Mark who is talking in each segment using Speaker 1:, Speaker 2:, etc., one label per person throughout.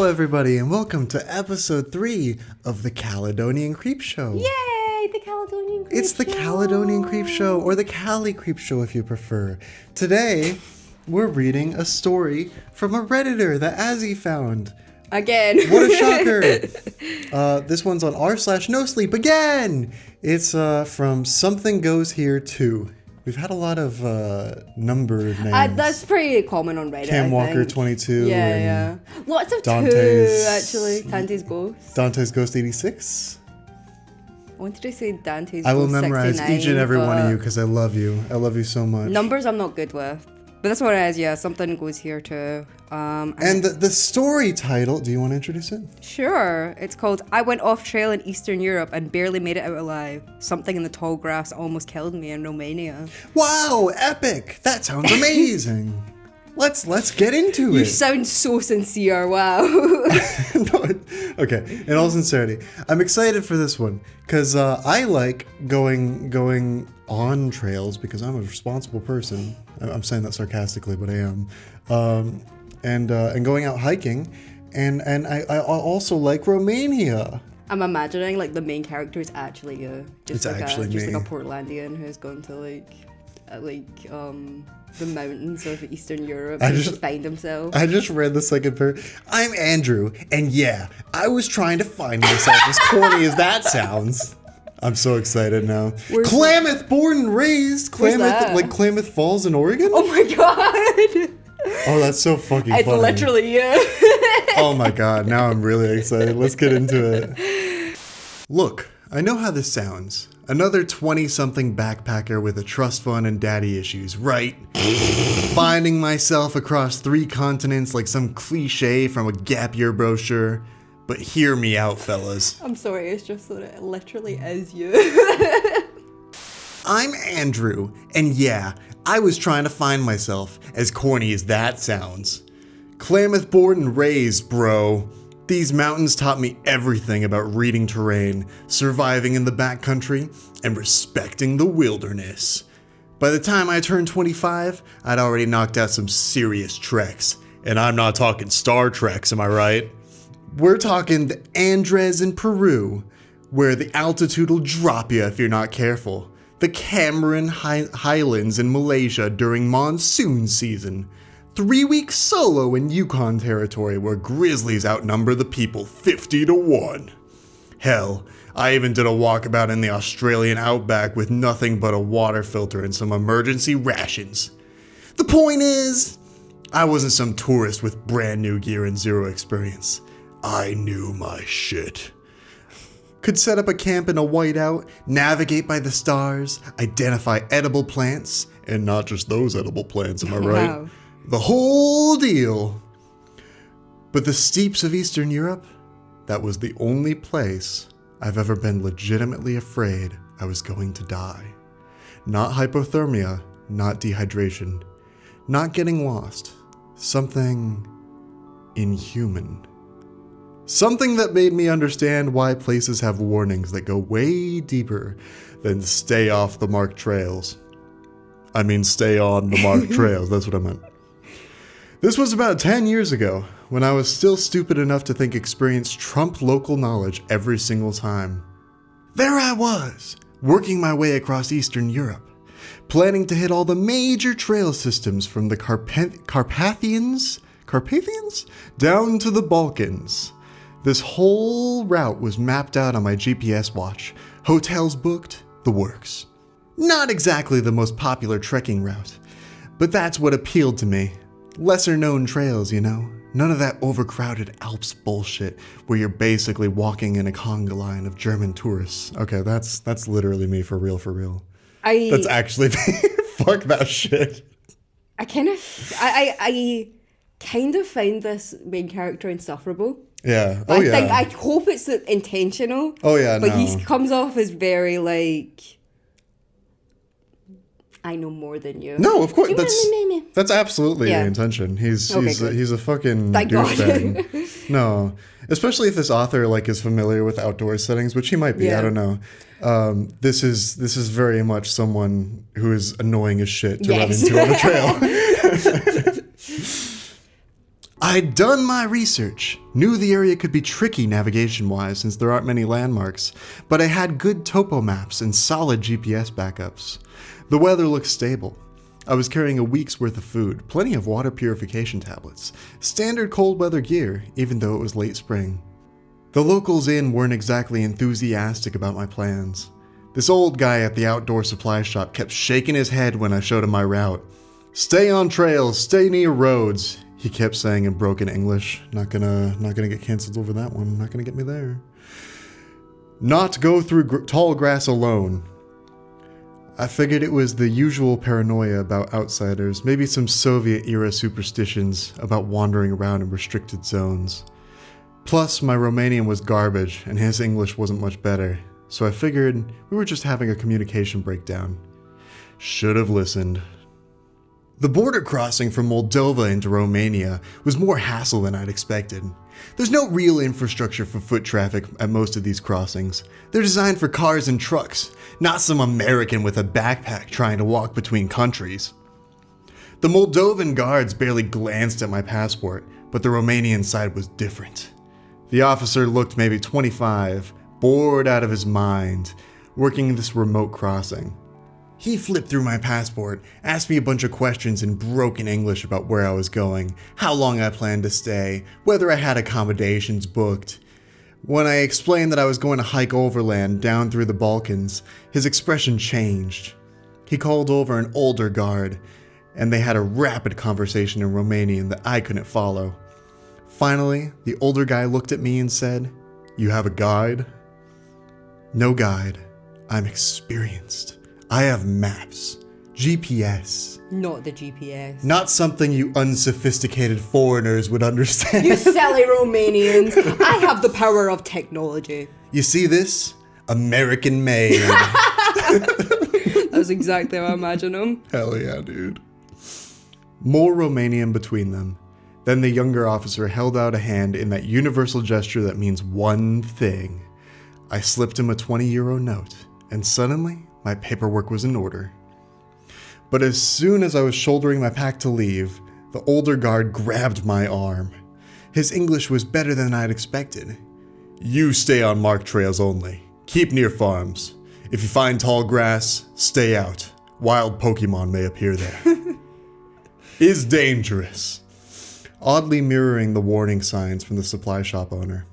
Speaker 1: Hello, everybody, and welcome to episode 3 of the Caledonian Creep Show.
Speaker 2: Yay, the Caledonian Creep Show.
Speaker 1: It's the Caledonian Creep Show, or the Cali Creep Show if you prefer. Today, we're reading a story from a Redditor that Azzy found.
Speaker 2: Again.
Speaker 1: What a shocker. This one's on r/nosleep again. It's from Something Goes Here Too. We've had a lot of numbered names.
Speaker 2: That's pretty common on Reddit.
Speaker 1: Cam Walker 22.
Speaker 2: Yeah. Lots of
Speaker 1: Dante's,
Speaker 2: 2, actually. Dante's Ghost.
Speaker 1: Dante's Ghost 86.
Speaker 2: I wanted to say Dante's Ghost.
Speaker 1: I will memorize
Speaker 2: 69,
Speaker 1: each and every one of you because I love you. I love you so much.
Speaker 2: Numbers I'm not good with. But that's what it is, yeah. Something Goes Here Too.
Speaker 1: And the story title, do you want to introduce it?
Speaker 2: Sure. It's called I Went Off Trail in Eastern Europe and Barely Made It Out Alive. Something in the tall grass almost killed me in Romania.
Speaker 1: Wow, epic! That sounds amazing. Let's get into it.
Speaker 2: You sound so sincere, wow.
Speaker 1: No, okay, in all sincerity, I'm excited for this one because I like going on trails because I'm a responsible person. I'm saying that sarcastically, but I am. And going out hiking, and I also like Romania. I'm
Speaker 2: imagining like the main character is actually you.
Speaker 1: It's like actually
Speaker 2: just
Speaker 1: me.
Speaker 2: Like a Portlandian who's gone to the mountains of Eastern Europe to find himself.
Speaker 1: I just read the second paragraph. I'm Andrew, and yeah, I was trying to find myself. As corny as that sounds. I'm so excited now. Klamath, born and raised. Klamath, like Klamath Falls in Oregon?
Speaker 2: Oh my god!
Speaker 1: Oh, that's so fucking funny.
Speaker 2: It's literally you.
Speaker 1: Oh my god, now I'm really excited. Let's get into it. Look, I know how this sounds. Another 20-something backpacker with a trust fund and daddy issues, right? Finding myself across 3 continents like some cliche from a Gap Year brochure. But hear me out, fellas.
Speaker 2: I'm sorry, it's just that it literally is you.
Speaker 1: I'm Andrew, and yeah, I was trying to find myself, as corny as that sounds. Klamath born and raised, bro. These mountains taught me everything about reading terrain, surviving in the backcountry, and respecting the wilderness. By the time I turned 25, I'd already knocked out some serious treks. And I'm not talking Star Treks, am I right? We're talking the Andes in Peru, where the altitude will drop you if you're not careful. The Cameron Highlands in Malaysia during monsoon season. 3 weeks solo in Yukon territory where grizzlies outnumber the people 50-1. Hell, I even did a walkabout in the Australian outback with nothing but a water filter and some emergency rations. The point is, I wasn't some tourist with brand new gear and zero experience. I knew my shit. Could set up a camp in a whiteout, navigate by the stars, identify edible plants, and not just those edible plants, am I right?
Speaker 2: Wow.
Speaker 1: The whole deal. But the steeps of Eastern Europe, that was the only place I've ever been legitimately afraid I was going to die. Not hypothermia, not dehydration, not getting lost. Something inhuman. Something that made me understand why places have warnings that go way deeper than stay off the marked trails. I mean, stay on the marked trails, that's what I meant. This was about 10 years ago, when I was still stupid enough to think experience trumped local knowledge every single time. There I was, working my way across Eastern Europe, planning to hit all the major trail systems from the Carpathians down to the Balkans. This whole route was mapped out on my GPS watch, hotels booked, the works. Not exactly the most popular trekking route, but that's what appealed to me. Lesser known trails, you know? None of that overcrowded Alps bullshit where you're basically walking in a conga line of German tourists. Okay, that's literally me for real. That's actually me. Fuck that shit.
Speaker 2: I kind of find this main character insufferable.
Speaker 1: Yeah.
Speaker 2: I hope it's intentional.
Speaker 1: Oh yeah,
Speaker 2: but he comes off as very like, I know more than you.
Speaker 1: No, of course. That's absolutely the intention. He's a fucking douchebag. No, especially if this author like is familiar with outdoor settings, which he might be. Yeah. I don't know. This is very much someone who is annoying as shit to run into on a trail. I'd done my research, knew the area could be tricky navigation-wise since there aren't many landmarks, but I had good topo maps and solid GPS backups. The weather looked stable. I was carrying a week's worth of food, plenty of water purification tablets, standard cold weather gear, even though it was late spring. The locals in weren't exactly enthusiastic about my plans. This old guy at the outdoor supply shop kept shaking his head when I showed him my route. "Stay on trails, stay near roads," he kept saying in broken English. Not gonna get canceled over that one. Not gonna get me there. "Not go through tall grass alone." I figured it was the usual paranoia about outsiders, maybe some Soviet-era superstitions about wandering around in restricted zones. Plus, my Romanian was garbage, and his English wasn't much better, so I figured we were just having a communication breakdown. Should have listened. The border crossing from Moldova into Romania was more hassle than I'd expected. There's no real infrastructure for foot traffic at most of these crossings. They're designed for cars and trucks, not some American with a backpack trying to walk between countries. The Moldovan guards barely glanced at my passport, but the Romanian side was different. The officer looked maybe 25, bored out of his mind, working this remote crossing. He flipped through my passport, asked me a bunch of questions in broken English about where I was going, how long I planned to stay, whether I had accommodations booked. When I explained that I was going to hike overland down through the Balkans, his expression changed. He called over an older guard, and they had a rapid conversation in Romanian that I couldn't follow. Finally, the older guy looked at me and said, "You have a guide?" "No guide. I'm experienced. I have maps. GPS.
Speaker 2: Not the GPS.
Speaker 1: Not something you unsophisticated foreigners would understand."
Speaker 2: You silly Romanians. I have the power of technology.
Speaker 1: "You see this? American made."
Speaker 2: That's exactly how I imagine him.
Speaker 1: Hell yeah, dude. More Romanian between them. Then the younger officer held out a hand in that universal gesture that means one thing. I slipped him a 20 euro note, and suddenly, my paperwork was in order. But as soon as I was shouldering my pack to leave, the older guard grabbed my arm. His English was better than I'd expected. "You stay on marked trails only. Keep near farms. If you find tall grass, stay out. Wild Pokemon may appear there. Is dangerous." Oddly mirroring the warning signs from the supply shop owner.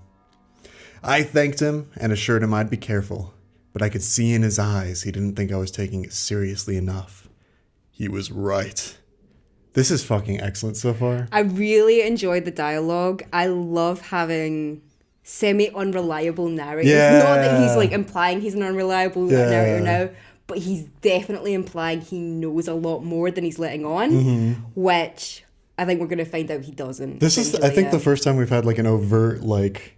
Speaker 1: I thanked him and assured him I'd be careful, but I could see in his eyes he didn't think I was taking it seriously enough. He was right. This is fucking excellent so far.
Speaker 2: I really enjoyed the dialogue. I love having semi-unreliable narrators.
Speaker 1: Yeah.
Speaker 2: Not that he's like implying he's an unreliable narrator now, but he's definitely implying he knows a lot more than he's letting on, which I think we're going to find out he doesn't.
Speaker 1: This is, I think, the first time we've had like an overt, like,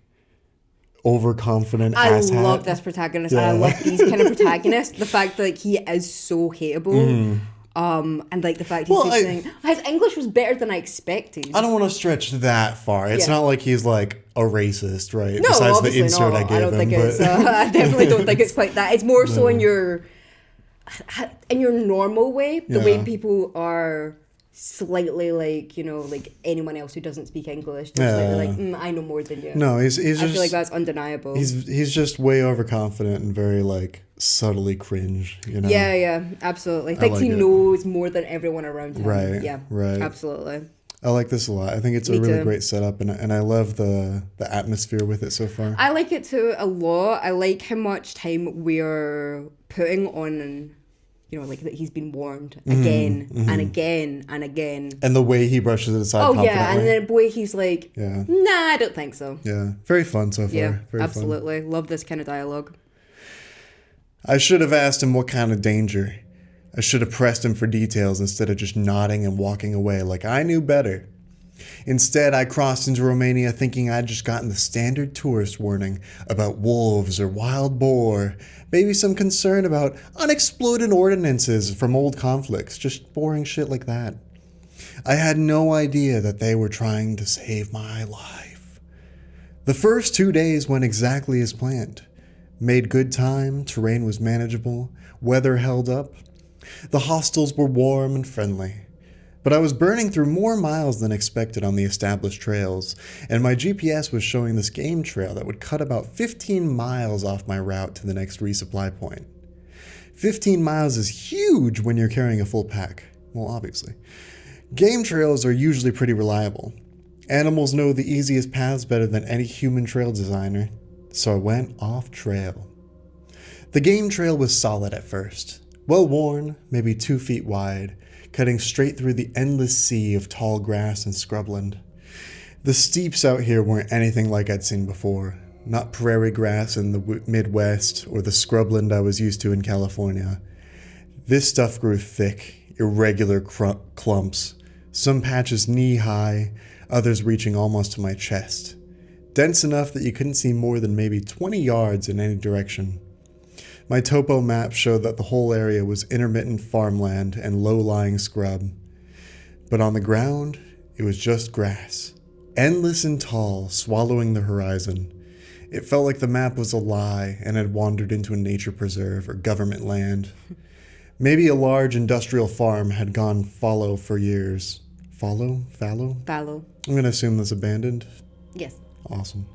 Speaker 1: overconfident asshat.
Speaker 2: I love this protagonist. And I love these kind of protagonists. The fact that like, he is so hateable. And like the fact he's saying his English was better than I expected.
Speaker 1: I don't want to stretch that far. It's not like he's like a racist, right?
Speaker 2: No,
Speaker 1: besides
Speaker 2: obviously
Speaker 1: the insert
Speaker 2: not.
Speaker 1: I gave
Speaker 2: I don't
Speaker 1: him.
Speaker 2: think it's. I definitely don't think it's quite that. It's more so in your normal way, the way people are slightly like, you know, like anyone else who doesn't speak English. They're slightly like, I know more than you.
Speaker 1: No, he's just.
Speaker 2: I feel like that's undeniable.
Speaker 1: He's just way overconfident and very like subtly cringe. You know.
Speaker 2: Yeah, absolutely. Thinks he knows more than everyone around him.
Speaker 1: Right.
Speaker 2: Yeah.
Speaker 1: Right.
Speaker 2: Absolutely.
Speaker 1: I like this a lot. I think it's a really great setup, and I love the atmosphere with it so far.
Speaker 2: I like it too a lot. I like how much time we're putting on, you know, like that he's been warned again and again and again.
Speaker 1: And the way he brushes it aside confidently.
Speaker 2: Oh, yeah, and then boy, he's like, nah, I don't think so.
Speaker 1: Yeah, very fun so far.
Speaker 2: Yeah,
Speaker 1: very
Speaker 2: absolutely. Fun. Love this kind of dialogue.
Speaker 1: I should have asked him what kind of danger. I should have pressed him for details instead of just nodding and walking away like I knew better. Instead, I crossed into Romania thinking I'd just gotten the standard tourist warning about wolves or wild boar, maybe some concern about unexploded ordinances from old conflicts, just boring shit like that. I had no idea that they were trying to save my life. The first 2 days went exactly as planned. Made good time, terrain was manageable, weather held up. The hostels were warm and friendly. But I was burning through more miles than expected on the established trails, and my GPS was showing this game trail that would cut about 15 miles off my route to the next resupply point. 15 miles is huge when you're carrying a full pack. Well, obviously. Game trails are usually pretty reliable. Animals know the easiest paths better than any human trail designer, so I went off trail. The game trail was solid at first, well worn, maybe 2 feet wide, cutting straight through the endless sea of tall grass and scrubland. The steeps out here weren't anything like I'd seen before, not prairie grass in the Midwest or the scrubland I was used to in California. This stuff grew thick, irregular clumps, some patches knee-high, others reaching almost to my chest. Dense enough that you couldn't see more than maybe 20 yards in any direction. My topo map showed that the whole area was intermittent farmland and low-lying scrub. But on the ground, it was just grass, endless and tall, swallowing the horizon. It felt like the map was a lie and had wandered into a nature preserve or government land. Maybe a large industrial farm had gone fallow for years. Fallow?
Speaker 2: Fallow.
Speaker 1: I'm going to assume that's abandoned.
Speaker 2: Yes.
Speaker 1: Awesome.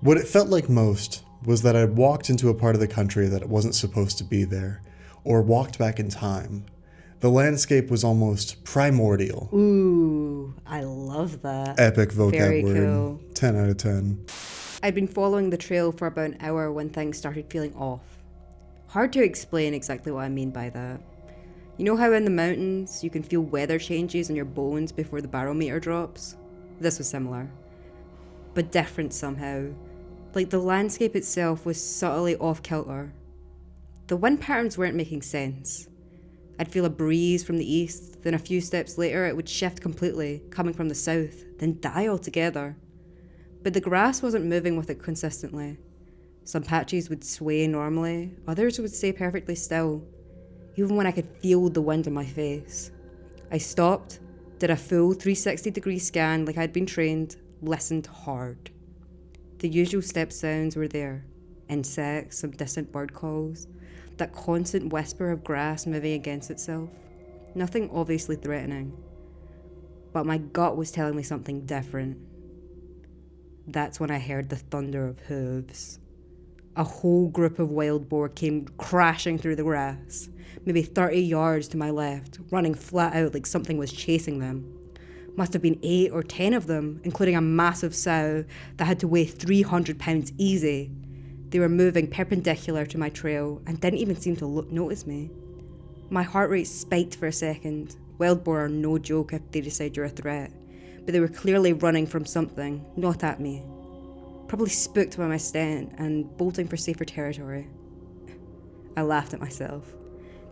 Speaker 1: What it felt like most was that I'd walked into a part of the country that it wasn't supposed to be there, or walked back in time. The landscape was almost primordial.
Speaker 2: Ooh, I love that.
Speaker 1: Epic vocab
Speaker 2: Very
Speaker 1: word.
Speaker 2: cool.
Speaker 1: 10 out of 10.
Speaker 2: I'd been following the trail for about an hour when things started feeling off. Hard to explain exactly what I mean by that. You know how in the mountains you can feel weather changes in your bones before the barometer drops? This was similar, but different somehow. Like the landscape itself was subtly off-kilter. The wind patterns weren't making sense. I'd feel a breeze from the east, then a few steps later it would shift completely, coming from the south, then die altogether. But the grass wasn't moving with it consistently. Some patches would sway normally, others would stay perfectly still, even when I could feel the wind on my face. I stopped, did a full 360-degree scan like I'd been trained, listened hard. The usual step sounds were there. Insects, some distant bird calls, that constant whisper of grass moving against itself. Nothing obviously threatening. But my gut was telling me something different. That's when I heard the thunder of hooves. A whole group of wild boar came crashing through the grass, maybe 30 yards to my left, running flat out like something was chasing them. Must have been 8 or 10 of them, including a massive sow that had to weigh 300 pounds easy. They were moving perpendicular to my trail and didn't even seem to notice me. My heart rate spiked for a second. Wild boar are no joke if they decide you're a threat, but they were clearly running from something, not at me. Probably spooked by my stand and bolting for safer territory. I laughed at myself,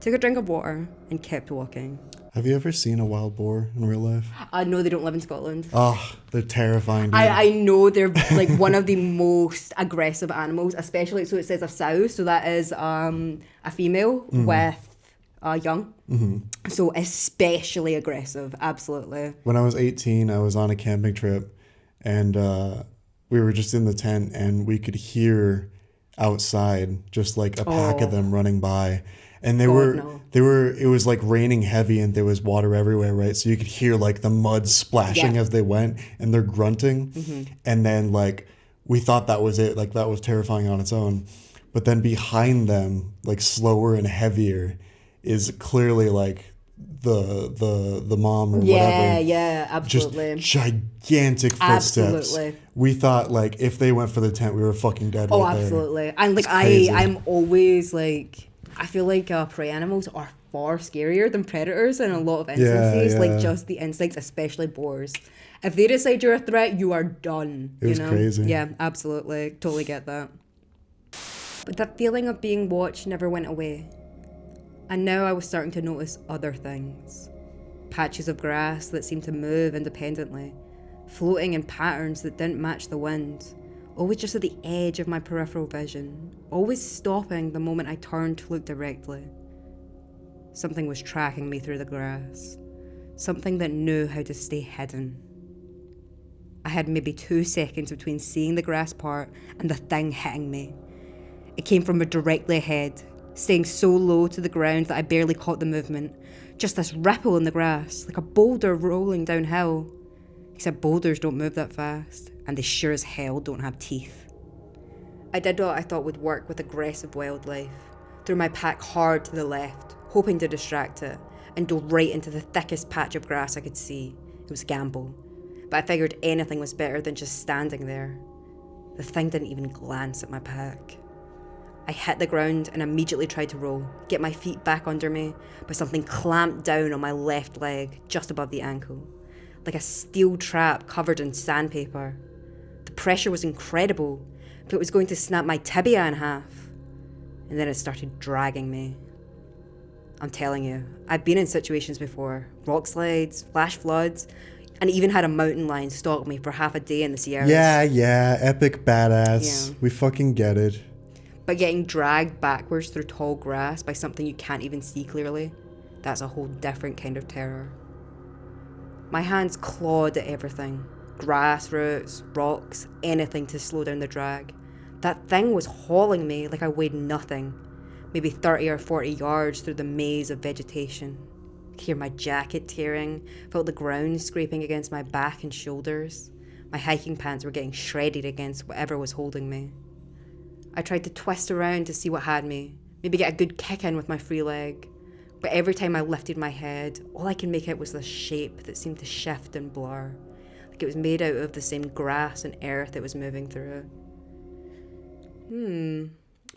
Speaker 2: took a drink of water, and kept walking.
Speaker 1: Have you ever seen a wild boar in real life?
Speaker 2: I know they don't live in Scotland.
Speaker 1: Oh, they're terrifying. Dude.
Speaker 2: I know they're like one of the most aggressive animals, especially, so it says a sow, so that is a female with young. So especially aggressive, absolutely.
Speaker 1: When I was 18, I was on a camping trip, and we were just in the tent, and we could hear outside just like a pack of them running by. And it was like raining heavy and there was water everywhere, right? So you could hear like the mud splashing as they went, and they're grunting. And then like, we thought that was it. Like that was terrifying on its own. But then behind them, like slower and heavier, is clearly like the mom or whatever.
Speaker 2: Yeah, absolutely.
Speaker 1: Just gigantic footsteps.
Speaker 2: Absolutely.
Speaker 1: We thought like if they went for the tent, we were fucking dead right there.
Speaker 2: Absolutely. And like I'm always like, I feel like prey animals are far scarier than predators in a lot of instances. Like just the insects, especially boars. If they decide you're a threat, you are done.
Speaker 1: It was crazy.
Speaker 2: Yeah, absolutely. Totally get that. But that feeling of being watched never went away. And now I was starting to notice other things. Patches of grass that seemed to move independently, floating in patterns that didn't match the wind. Always just at the edge of my peripheral vision, always stopping the moment I turned to look directly. Something was tracking me through the grass, something that knew how to stay hidden. I had maybe 2 seconds between seeing the grass part and the thing hitting me. It came from directly ahead, staying so low to the ground that I barely caught the movement, Just this ripple in the grass, like a boulder rolling downhill. Except boulders don't move that fast, and they sure as hell don't have teeth. I did what I thought would work with aggressive wildlife. Threw my pack hard to the left, hoping to distract it, and dove right into the thickest patch of grass I could see. It was a gamble, but I figured anything was better than just standing there. The thing didn't even glance at my pack. I hit the ground and immediately tried to roll, get my feet back under me, but something clamped down on my left leg, just above the ankle, like a steel trap covered in sandpaper. The pressure was incredible, but it was going to snap my tibia in half. And then it started dragging me. I'm telling you, I've been in situations before. Rock slides, flash floods, and even had a mountain lion stalk me for half a day in the Sierras.
Speaker 1: Yeah, epic badass.
Speaker 2: Yeah.
Speaker 1: We fucking get it.
Speaker 2: But getting dragged backwards through tall grass by something you can't even see clearly, that's a whole different kind of terror. My hands clawed at everything. Grass, roots, rocks, anything to slow down the drag. That thing was hauling me like I weighed nothing, maybe 30 or 40 yards through the maze of vegetation. I could hear my jacket tearing, felt the ground scraping against my back and shoulders. My hiking pants were getting shredded against whatever was holding me. I tried to twist around to see what had me, maybe get a good kick in with my free leg. But every time I lifted my head, all I could make out was this shape that seemed to shift and blur, like it was made out of the same grass and earth it was moving through.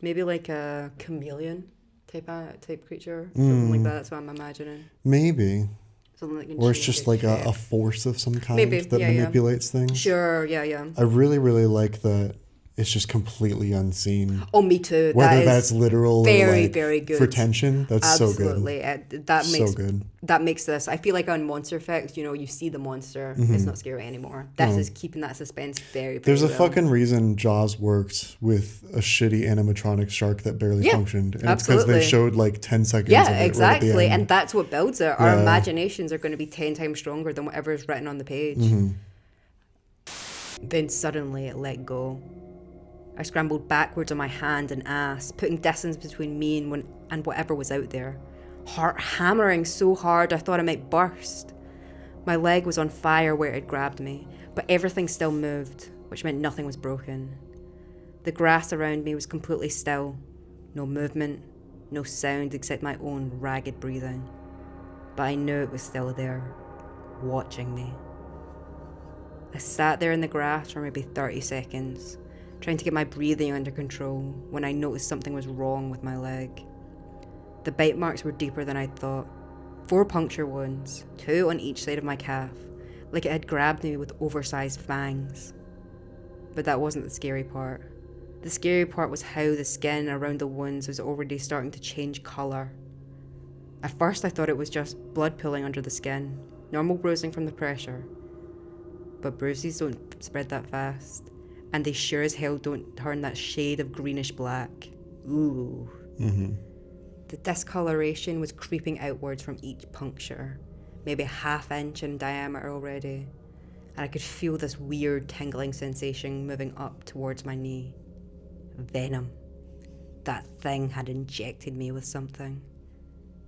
Speaker 2: Maybe like a chameleon type creature, something like that. That's what I'm imagining.
Speaker 1: Maybe.
Speaker 2: Something that can
Speaker 1: Or it's
Speaker 2: change
Speaker 1: just
Speaker 2: its
Speaker 1: like
Speaker 2: shape.
Speaker 1: a force of some kind
Speaker 2: Maybe,
Speaker 1: that
Speaker 2: yeah,
Speaker 1: manipulates things.
Speaker 2: Sure, yeah.
Speaker 1: I really, really like that it's just completely unseen.
Speaker 2: Oh, me too.
Speaker 1: Whether
Speaker 2: That
Speaker 1: that's
Speaker 2: is
Speaker 1: literal
Speaker 2: very,
Speaker 1: or like
Speaker 2: very good.
Speaker 1: for tension, that's
Speaker 2: Absolutely.
Speaker 1: so good.
Speaker 2: That
Speaker 1: So good.
Speaker 2: That makes this. I feel like on Monster Effects, you see the monster. It's not scary anymore. This is keeping that suspense very, very
Speaker 1: There's a
Speaker 2: well.
Speaker 1: fucking reason Jaws worked with a shitty animatronic shark that barely
Speaker 2: Yeah,
Speaker 1: functioned. And
Speaker 2: absolutely.
Speaker 1: it's because they showed like 10 seconds of
Speaker 2: Yeah,
Speaker 1: it right at the
Speaker 2: exactly.
Speaker 1: end.
Speaker 2: And that's what builds it. Our
Speaker 1: Yeah.
Speaker 2: imaginations are going to be 10 times stronger than whatever is written on the page. Then suddenly it let go. I scrambled backwards on my hand and ass, putting distance between me and whatever was out there. Heart hammering so hard I thought I might burst. My leg was on fire where it had grabbed me, but everything still moved, which meant nothing was broken. The grass around me was completely still. No movement, no sound except my own ragged breathing. But I knew it was still there, watching me. I sat there in the grass for maybe 30 seconds, trying to get my breathing under control when I noticed something was wrong with my leg. The bite marks were deeper than I'd thought. 4 puncture wounds, 2 on each side of my calf, like it had grabbed me with oversized fangs. But that wasn't the scary part. The scary part was how the skin around the wounds was already starting to change colour. At first I thought it was just blood pooling under the skin, normal bruising from the pressure. But bruises don't spread that fast, and they sure as hell don't turn that shade of greenish black. Ooh. The discoloration was creeping outwards from each puncture, maybe a ½ inch in diameter already, and I could feel this weird tingling sensation moving up towards my knee. Venom. That thing had injected me with something.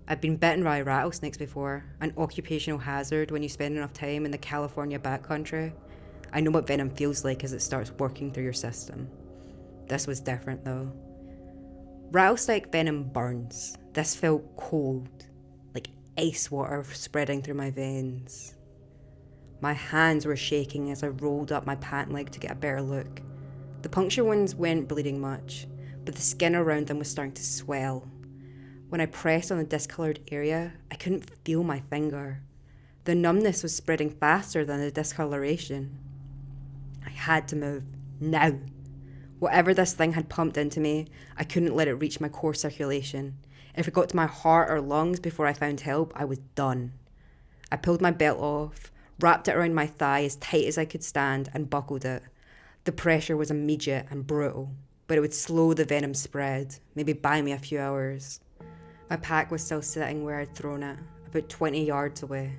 Speaker 2: I've been bitten by rattlesnakes before, an occupational hazard when you spend enough time in the California backcountry. I know what venom feels like as it starts working through your system. This was different though. Rattlesnake venom burns. This felt cold, like ice water spreading through my veins. My hands were shaking as I rolled up my pant leg to get a better look. The puncture wounds weren't bleeding much, but the skin around them was starting to swell. When I pressed on the discoloured area, I couldn't feel my finger. The numbness was spreading faster than the discoloration. I had to move, now. Whatever this thing had pumped into me, I couldn't let it reach my core circulation. If it got to my heart or lungs before I found help, I was done. I pulled my belt off, wrapped it around my thigh as tight as I could stand, and buckled it. The pressure was immediate and brutal, but it would slow the venom spread, maybe buy me a few hours. My pack was still sitting where I'd thrown it, about 20 yards away.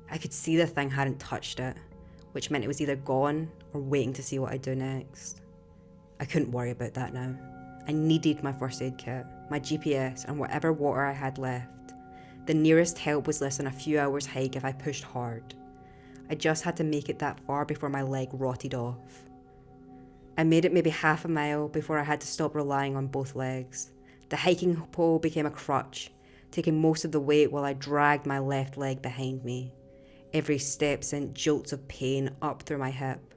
Speaker 2: I could see the thing hadn't touched it, which meant it was either gone or waiting to see what I'd do next. I couldn't worry about that now. I needed my first aid kit, my GPS, and whatever water I had left. The nearest help was less than a few hours hike if I pushed hard. I just had to make it that far before my leg rotted off. I made it maybe half a mile before I had to stop relying on both legs. The hiking pole became a crutch, taking most of the weight while I dragged my left leg behind me. Every step sent jolts of pain up through my hip,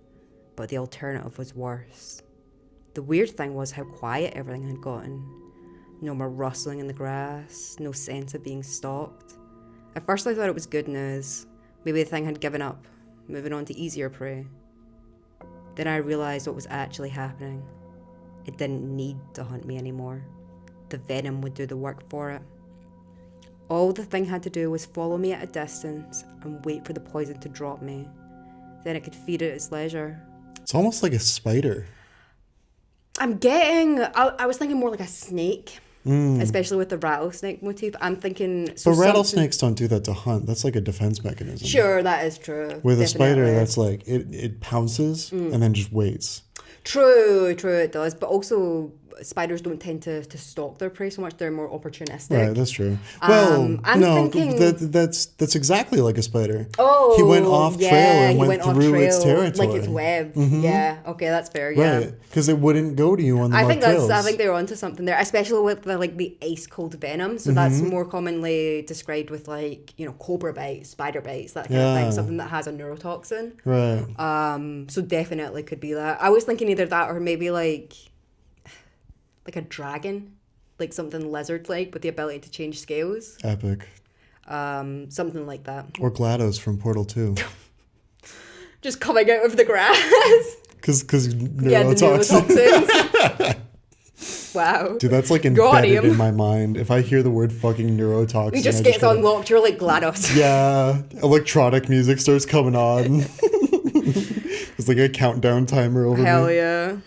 Speaker 2: but the alternative was worse. The weird thing was how quiet everything had gotten. No more rustling in the grass, no sense of being stalked. At first I thought it was good news. Maybe the thing had given up, moving on to easier prey. Then I realised what was actually happening. It didn't need to hunt me anymore. The venom would do the work for it. All the thing had to do was follow me at a distance and wait for the poison to drop me. Then it could feed at its leisure.
Speaker 1: It's almost like a spider.
Speaker 2: I was thinking more like a snake. Especially with the rattlesnake motif. I'm thinking...
Speaker 1: But rattlesnakes don't do that to hunt. That's like a defense mechanism.
Speaker 2: Sure, that is true.
Speaker 1: With a spider, that's like, it pounces and then just waits.
Speaker 2: True, it does. But also, spiders don't tend to stalk their prey so much. They're more opportunistic.
Speaker 1: Right, that's true. Well, no,
Speaker 2: thinking...
Speaker 1: that's exactly like a spider.
Speaker 2: Oh,
Speaker 1: he went off trail and went through its territory.
Speaker 2: Like its web. Mm-hmm. Yeah, okay, that's fair,
Speaker 1: yeah. Right, because it wouldn't go to you on the marked trails.
Speaker 2: I think they're onto something there, especially with the ice-cold venom. So that's more commonly described with cobra bites, spider bites, that kind of thing. Something that has a neurotoxin.
Speaker 1: Right.
Speaker 2: So definitely could be that. I was thinking either that or maybe like a dragon, like something lizard-like with the ability to change scales.
Speaker 1: Epic.
Speaker 2: Something like that.
Speaker 1: Or GLaDOS from Portal 2.
Speaker 2: Just coming out of the grass.
Speaker 1: Because neurotoxins.
Speaker 2: The neurotoxins. Wow.
Speaker 1: Dude, that's like embedded in my mind. If I hear the word fucking neurotoxin,
Speaker 2: he just gets unlocked. You're like GLaDOS.
Speaker 1: Yeah. Electronic music starts coming on. It's like a countdown timer over me.
Speaker 2: Hell yeah.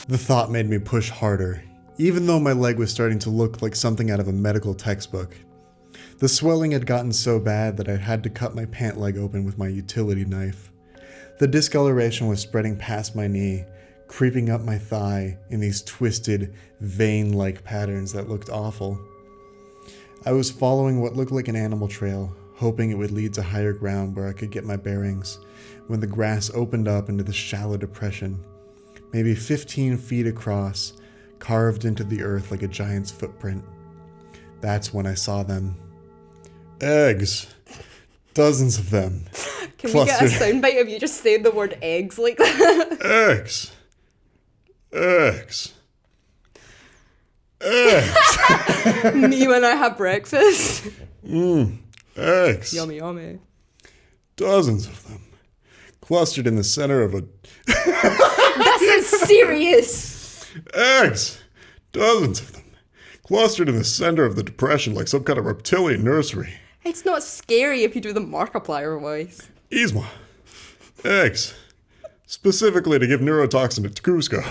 Speaker 1: The thought made me push harder, even though my leg was starting to look like something out of a medical textbook. The swelling had gotten so bad that I had to cut my pant leg open with my utility knife. The discoloration was spreading past my knee, creeping up my thigh in these twisted, vein-like patterns that looked awful. I was following what looked like an animal trail, hoping it would lead to higher ground where I could get my bearings, when the grass opened up into this shallow depression, maybe 15 feet across, carved into the earth like a giant's footprint. That's when I saw them. Eggs. Dozens of them.
Speaker 2: Can we get a soundbite of you just saying the word eggs like that?
Speaker 1: Eggs. Eggs. Eggs.
Speaker 2: Me when I have breakfast.
Speaker 1: Eggs.
Speaker 2: Yummy, yummy.
Speaker 1: Dozens of them. Clustered in the center of a...
Speaker 2: This is serious.
Speaker 1: Eggs. Dozens of them. Clustered in the center of the depression like some kind of reptilian nursery.
Speaker 2: It's not scary if you do the Markiplier voice.
Speaker 1: Yzma. Eggs. Specifically to give neurotoxin to Cusco.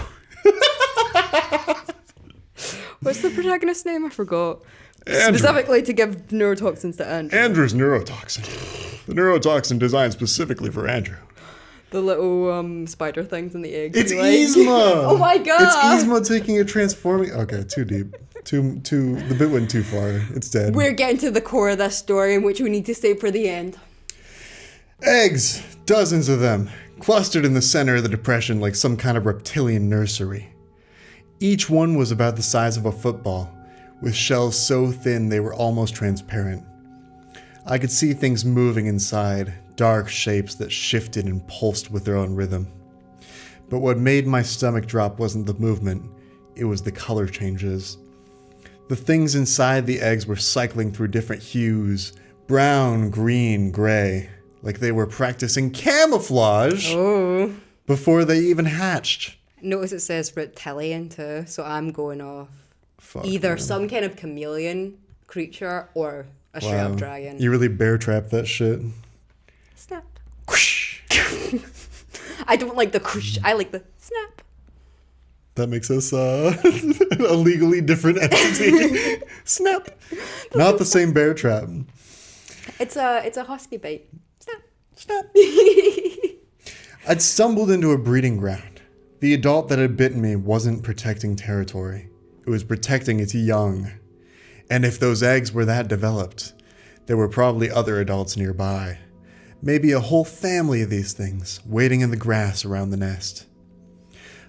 Speaker 2: What's the protagonist's name? I forgot.
Speaker 1: Andrew.
Speaker 2: Specifically to give neurotoxins to Andrew.
Speaker 1: Andrew's neurotoxin. The neurotoxin designed specifically for Andrew.
Speaker 2: The little spider things in the eggs.
Speaker 1: It's Yzma!
Speaker 2: Oh my god!
Speaker 1: It's Yzma taking a transforming... Okay, too deep. The bit went too far. It's dead.
Speaker 2: We're getting to the core of this story, in which we need to save for the end.
Speaker 1: Eggs. Dozens of them. Clustered in the center of the depression like some kind of reptilian nursery. Each one was about the size of a football, with shells so thin they were almost transparent. I could see things moving inside, dark shapes that shifted and pulsed with their own rhythm. But what made my stomach drop wasn't the movement, it was the color changes. The things inside the eggs were cycling through different hues, brown, green, gray, like they were practicing camouflage before they even hatched.
Speaker 2: Notice it says reptilian too, so I'm going off
Speaker 1: Either
Speaker 2: man. Some kind of chameleon creature or a straight up dragon.
Speaker 1: You really bear trap that shit.
Speaker 2: Snap. I don't like the whoosh, I like the snap.
Speaker 1: That makes us a legally different entity. Snap. Not the same bear trap.
Speaker 2: It's a husky bite. Snap.
Speaker 1: Snap. I'd stumbled into a breeding ground. The adult that had bitten me wasn't protecting territory. It was protecting its young. And if those eggs were that developed, there were probably other adults nearby. Maybe a whole family of these things waiting in the grass around the nest.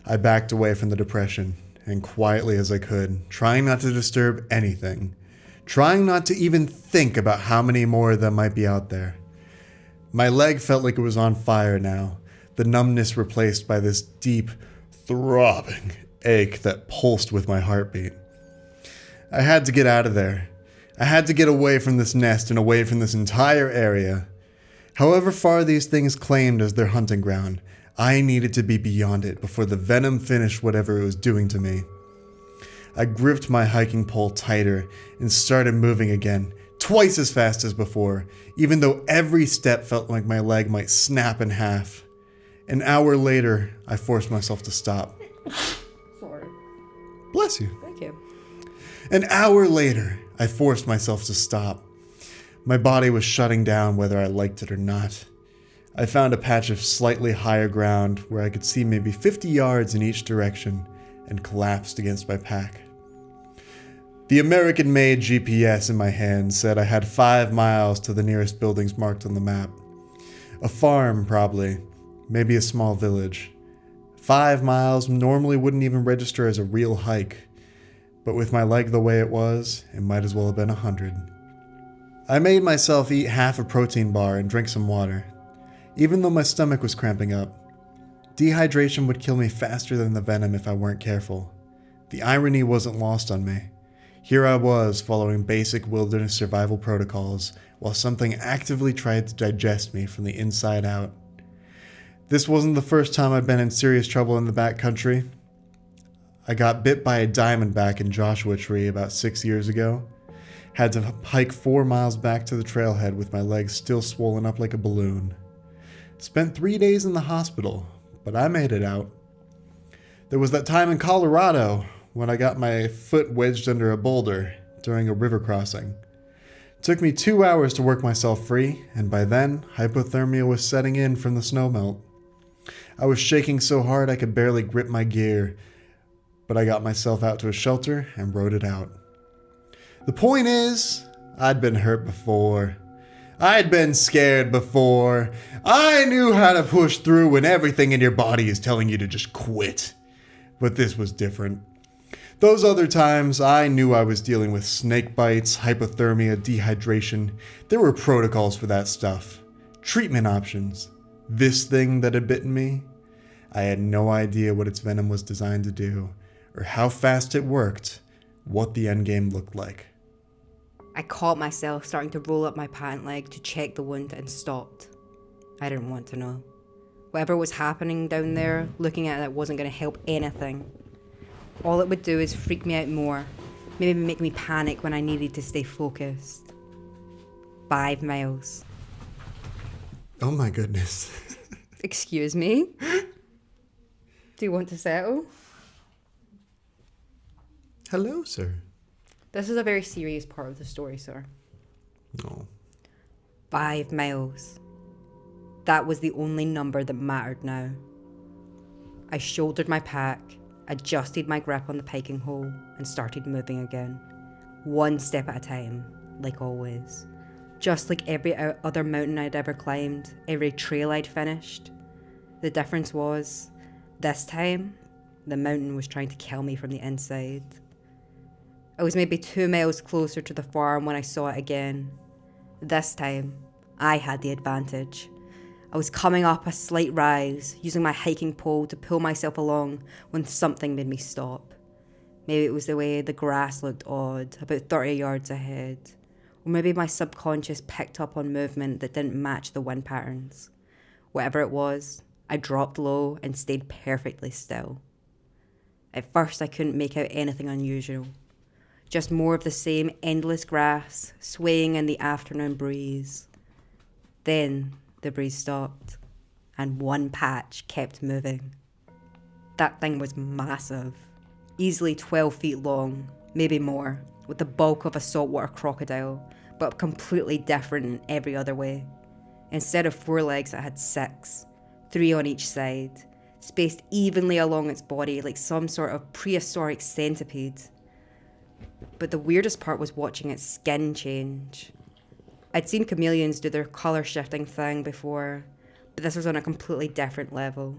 Speaker 1: I backed away from the depression, and quietly as I could, trying not to disturb anything, trying not to even think about how many more of them might be out there. My leg felt like it was on fire now, the numbness replaced by this deep, throbbing ache that pulsed with my heartbeat. I had to get out of there. I had to get away from this nest and away from this entire area. However far these things claimed as their hunting ground, I needed to be beyond it before the venom finished whatever it was doing to me. I gripped my hiking pole tighter and started moving again, twice as fast as before, even though every step felt like my leg might snap in half. An hour later, I forced myself to stop.
Speaker 2: Sorry.
Speaker 1: Bless you.
Speaker 2: Thank you.
Speaker 1: An hour later, I forced myself to stop. My body was shutting down whether I liked it or not. I found a patch of slightly higher ground where I could see maybe 50 yards in each direction and collapsed against my pack. The American-made GPS in my hand said I had 5 miles to the nearest buildings marked on the map. A farm, probably. Maybe a small village. 5 miles normally wouldn't even register as a real hike. But with my leg the way it was, it might as well have been 100. I made myself eat half a protein bar and drink some water, even though my stomach was cramping up. Dehydration would kill me faster than the venom if I weren't careful. The irony wasn't lost on me. Here I was following basic wilderness survival protocols while something actively tried to digest me from the inside out. This wasn't the first time I'd been in serious trouble in the backcountry. I got bit by a diamondback in Joshua Tree about 6 years ago. Had to hike 4 miles back to the trailhead with my legs still swollen up like a balloon. Spent 3 days in the hospital, but I made it out. There was that time in Colorado when I got my foot wedged under a boulder during a river crossing. Took me 2 hours to work myself free, and by then, hypothermia was setting in from the snowmelt. I was shaking so hard I could barely grip my gear, but I got myself out to a shelter and rode it out. The point is, I'd been hurt before. I'd been scared before. I knew how to push through when everything in your body is telling you to just quit. But this was different. Those other times, I knew I was dealing with snake bites, hypothermia, dehydration. There were protocols for that stuff. Treatment options. This thing that had bitten me, I had no idea what its venom was designed to do, or how fast it worked, what the endgame looked like.
Speaker 2: I caught myself starting to roll up my pant leg to check the wound and stopped. I didn't want to know. Whatever was happening down there, looking at it wasn't going to help anything. All it would do is freak me out more, maybe make me panic when I needed to stay focused. 5 miles.
Speaker 1: Oh my goodness.
Speaker 2: Excuse me? Do you want to settle?
Speaker 1: Hello, sir.
Speaker 2: This is a very serious part of the story, sir.
Speaker 1: No.
Speaker 2: 5 miles. That was the only number that mattered now. I shouldered my pack, adjusted my grip on the piking hole, and started moving again. 1 step at a time, like always. Just like every other mountain I'd ever climbed, every trail I'd finished. The difference was, this time, the mountain was trying to kill me from the inside. I was maybe 2 miles closer to the farm when I saw it again. This time, I had the advantage. I was coming up a slight rise, using my hiking pole to pull myself along when something made me stop. Maybe it was the way the grass looked odd, about 30 yards ahead. Or maybe my subconscious picked up on movement that didn't match the wind patterns. Whatever it was, I dropped low and stayed perfectly still. At first, I couldn't make out anything unusual. Just more of the same endless grass, swaying in the afternoon breeze. Then the breeze stopped, and one patch kept moving. That thing was massive, easily 12 feet long, maybe more, with the bulk of a saltwater crocodile, but completely different in every other way. Instead of 4 legs, it had 6, 3 on each side, spaced evenly along its body like some sort of prehistoric centipede. But the weirdest part was watching its skin change. I'd seen chameleons do their colour shifting thing before, but this was on a completely different level.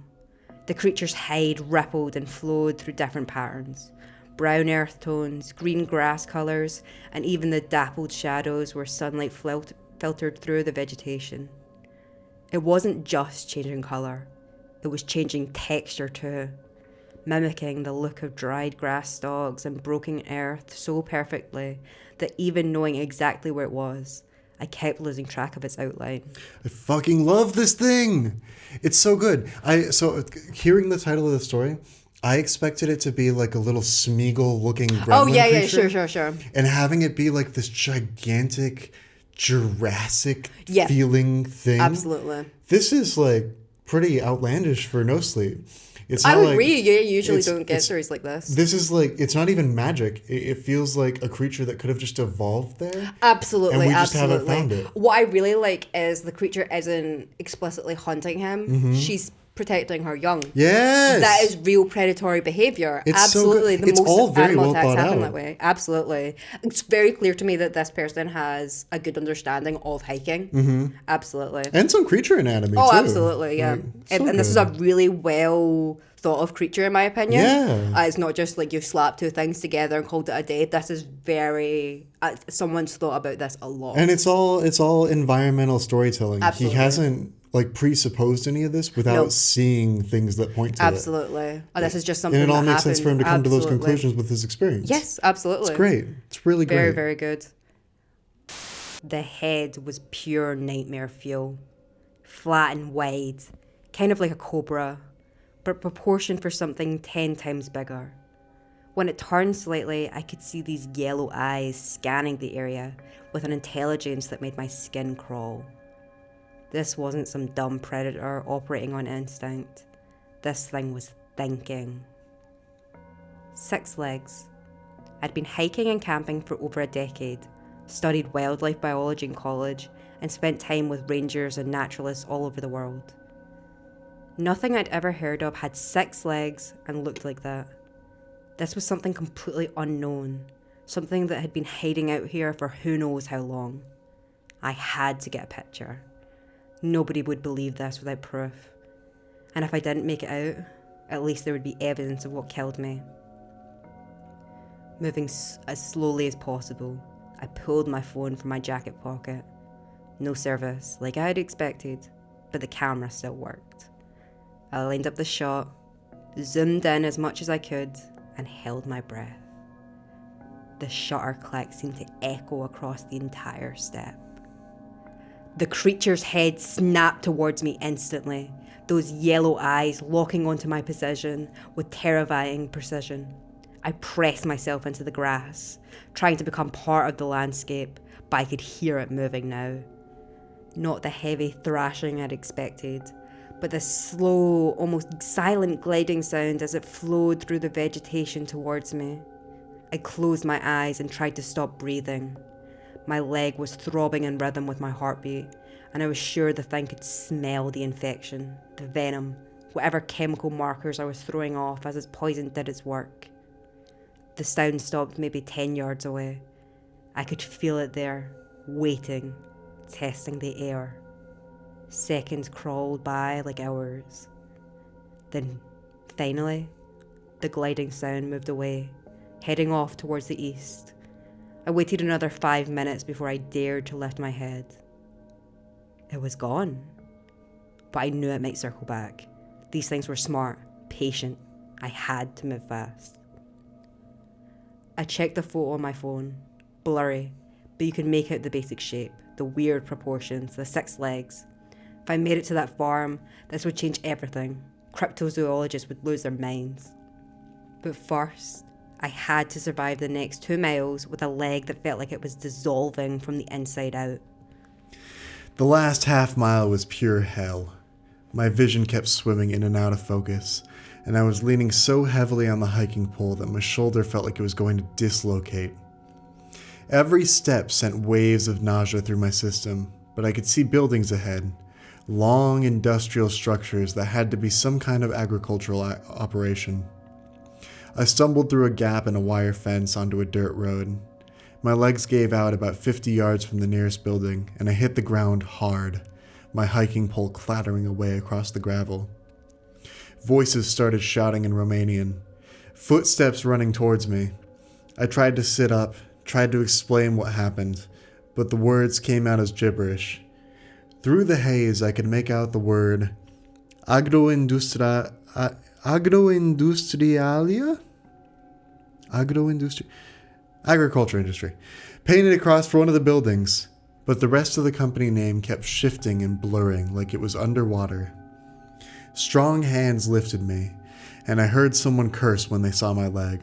Speaker 2: The creature's hide rippled and flowed through different patterns. Brown earth tones, green grass colours, and even the dappled shadows where sunlight filtered through the vegetation. It wasn't just changing colour, it was changing texture too, mimicking the look of dried grass stalks and broken earth so perfectly that even knowing exactly where it was, I kept losing track of its outline.
Speaker 1: I fucking love this thing. It's so good. So hearing the title of the story, I expected it to be like a little Smeagol-looking gremlin creature.
Speaker 2: Sure.
Speaker 1: And having it be like this gigantic Jurassic-feeling thing.
Speaker 2: Absolutely.
Speaker 1: This is like pretty outlandish for No Sleep. It's not
Speaker 2: I would
Speaker 1: like,
Speaker 2: agree. You usually don't get stories like this.
Speaker 1: This is like, it's not even magic. It feels like a creature that could have just evolved there.
Speaker 2: Absolutely,
Speaker 1: and we just
Speaker 2: absolutely.
Speaker 1: haven't found it.
Speaker 2: What I really like is the creature isn't explicitly hunting him.
Speaker 1: Mm-hmm.
Speaker 2: She's protecting her young.
Speaker 1: Yes.
Speaker 2: That is real predatory behavior.
Speaker 1: It's
Speaker 2: Absolutely.
Speaker 1: so good. It's all very
Speaker 2: animal
Speaker 1: well
Speaker 2: attacks
Speaker 1: thought
Speaker 2: happen
Speaker 1: out.
Speaker 2: that way. Absolutely. It's very clear to me that this person has a good understanding of hiking.
Speaker 1: Mm-hmm.
Speaker 2: Absolutely.
Speaker 1: And some creature anatomy too.
Speaker 2: Oh, absolutely, yeah.
Speaker 1: Like, so
Speaker 2: and this is a
Speaker 1: good.
Speaker 2: really well thought of creature, in my opinion.
Speaker 1: Yeah.
Speaker 2: It's not just like you've slapped two things together and called it a day. This is very... someone's thought about this a lot.
Speaker 1: And it's all environmental storytelling.
Speaker 2: Absolutely.
Speaker 1: He hasn't like presupposed any of this without seeing things that point to it.
Speaker 2: Absolutely. Oh, this is just something
Speaker 1: And it all
Speaker 2: that
Speaker 1: makes sense for him to come to those
Speaker 2: Absolutely.
Speaker 1: conclusions with his experience.
Speaker 2: Yes, absolutely.
Speaker 1: It's great. It's really great.
Speaker 2: Very, very good. The head was pure nightmare fuel. Flat and wide, kind of like a cobra, but proportioned for something 10 times bigger. When it turned slightly, I could see these yellow eyes scanning the area with an intelligence that made my skin crawl. This wasn't some dumb predator operating on instinct. This thing was thinking. 6 legs. I'd been hiking and camping for over a decade, studied wildlife biology in college, and spent time with rangers and naturalists all over the world. Nothing I'd ever heard of had 6 legs and looked like that. This was something completely unknown, something that had been hiding out here for who knows how long. I had to get a picture. Nobody would believe this without proof. And if I didn't make it out, at least there would be evidence of what killed me. Moving as slowly as possible, I pulled my phone from my jacket pocket. No service, like I had expected, but the camera still worked. I lined up the shot, zoomed in as much as I could, and held my breath. The shutter click seemed to echo across the entire step. The creature's head snapped towards me instantly, those yellow eyes locking onto my position with terrifying precision. I pressed myself into the grass, trying to become part of the landscape, but I could hear it moving now. Not the heavy thrashing I'd expected, but the slow, almost silent gliding sound as it flowed through the vegetation towards me. I closed my eyes and tried to stop breathing. My leg was throbbing in rhythm with my heartbeat, and I was sure the thing could smell the infection, the venom, whatever chemical markers I was throwing off as its poison did its work. The sound stopped maybe 10 yards away. I could feel it there, waiting, testing the air. Seconds crawled by like hours. Then, finally, the gliding sound moved away, heading off towards the east. I waited another 5 minutes before I dared to lift my head. It was gone. But I knew it might circle back. These things were smart, patient. I had to move fast. I checked the photo on my phone. Blurry, but you could make out the basic shape, the weird proportions, the 6 legs. If I made it to that farm, this would change everything. Cryptozoologists would lose their minds. But first, I had to survive the next 2 miles with a leg that felt like it was dissolving from the inside out.
Speaker 1: The last half mile was pure hell. My vision kept swimming in and out of focus, and I was leaning so heavily on the hiking pole that my shoulder felt like it was going to dislocate. Every step sent waves of nausea through my system, but I could see buildings ahead, long industrial structures that had to be some kind of agricultural operation. I stumbled through a gap in a wire fence onto a dirt road. My legs gave out about 50 yards from the nearest building, and I hit the ground hard, my hiking pole clattering away across the gravel. Voices started shouting in Romanian, footsteps running towards me. I tried to sit up, tried to explain what happened, but the words came out as gibberish. Through the haze, I could make out the word agroindustrialia? Agriculture industry, painted across one of the buildings, but the rest of the company name kept shifting and blurring like it was underwater. Strong hands lifted me, and I heard someone curse when they saw my leg.